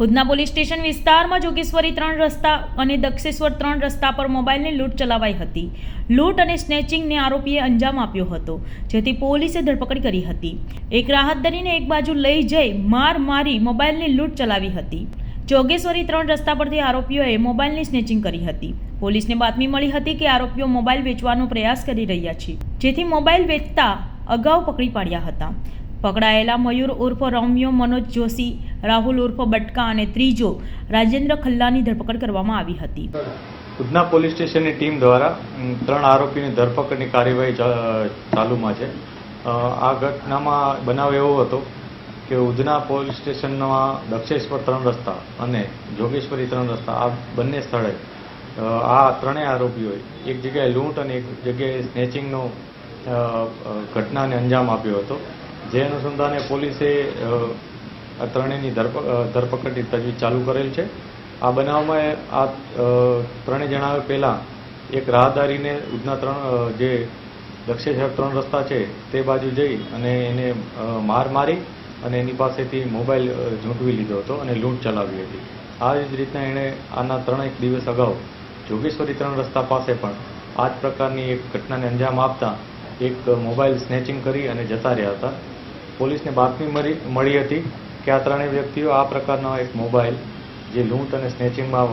Udhna police station વિસ્તારમાં જોગેશ્વરી 3 રસ્તા અને દક્ષેશ્વર 3 રસ્તા પર મોબાઈલની લૂંટ ચલાવાઈ હતી. લૂંટ અને સ્નેચિંગને આરોપીએ અંજામ આપ્યો હતો, જેથી પોલીસે ધરપકડ કરી હતી. એક રાહતદારીને એક બાજુ લઈ જઈ માર મારી મોબાઈલની લૂંટ ચલાવી હતી. જોગેશ્વરી 3 રસ્તા પરથી આરોપીઓએ મોબાઈલની સ્નેચિંગ કરી હતી. પોલીસને બાતમી મળી હતી કે આરોપીઓ મોબાઈલ વેચવાનો પ્રયાસ કરી રહ્યા છે, જેથી મોબાઈલ વેચતા અગાઉ પકડી પાડ્યા હતા. પકડાયેલા મયુર ઉર્ફ રોમિયો મનોજ જોશી, રાહુલ ઉર્ફ બટકા અને ત્રીજો રાજેન્દ્ર ખલ્લાની ધરપકડ કરવામાં આવી હતી. ઉધના પોલીસ સ્ટેશનની ટીમ દ્વારા 3 આરોપીની ધરપકડની કાર્યવાહી ચાલુમાં છે. આ ઘટનામાં બનાવ એવો હતો કે ઉધના પોલીસ સ્ટેશનમાં દક્ષેશ્વર 3 રસ્તા અને જોગેશ્વરી 3 રસ્તા આ બંને સ્થળે આ ત્રણેય આરોપીઓએ એક જગ્યાએ લૂંટ અને એક જગ્યાએ સ્નેચિંગનો ઘટનાને અંજામ આપ્યો હતો. જે અનુસંધાને પોલીસે આ ત્રણેયની ધરપકડની તજવીજ ચાલુ કરેલ છે. આ બનાવમાં આ ત્રણેય જણાવ્યા પહેલાં એક રાહદારીને ઉધના જે દક્ષેશ્વર 3 રસ્તા છે તે બાજુ જઈ અને એને માર મારી અને એની પાસેથી મોબાઈલ ઝૂંટવી લીધો હતો અને લૂંટ ચલાવી હતી. આ જ રીતના એણે આના 3 દિવસ અગાઉ જોગેશ્વરી 3 રસ્તા પાસે પણ આ જ પ્રકારની એક ઘટનાને અંજામ આપતા એક મોબાઈલ સ્નેચિંગ કરી અને જતા રહ્યા હતા. પોલીસને બાતમી મળી હતી કે આ ત્રણેય વ્યક્તિઓ આ પ્રકારનો એક મોબાઈલ જે લૂંટ અને સ્નેચિંગમાં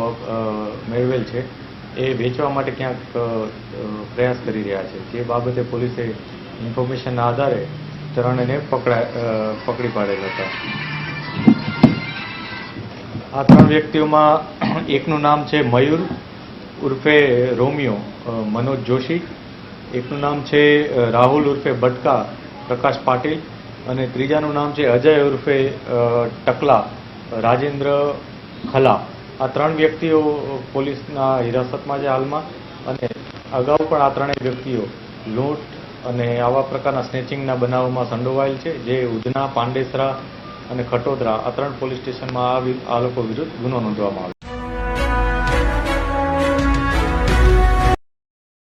મેળવેલ છે એ વેચવા માટે ક્યાંક પ્રયાસ કરી રહ્યા છે. જે બાબતે પોલીસે ઇન્ફોર્મેશનના આધારે ત્રણેયને પકડી પાડેલ હતા. આ 3 વ્યક્તિઓમાં એકનું નામ છે મયુર ઉર્ફે રોમિયો મનોજ જોશી, એકનું નામ છે રાહુલ ઉર્ફે બટકા પ્રકાશ પાટીલ અને ત્રીજાનું નામ છે અજય ઉર્ફે ટકલા રાજેન્દ્ર ખલા. આ 3 વ્યક્તિઓ પોલીસના હિરાસતમાં છે હાલમાં અને અગાઉ પણ આ ત્રણેય વ્યક્તિઓ લૂંટ અને આવા પ્રકારના સ્નેચિંગના બનાવોમાં સંડોવાયેલ છે. જે ઉધના, પાંડેસરા અને ખટોદરા આ 3 પોલીસ સ્ટેશનમાં આ લોકો વિરુદ્ધ ગુનો નોંધવામાં આવ્યો.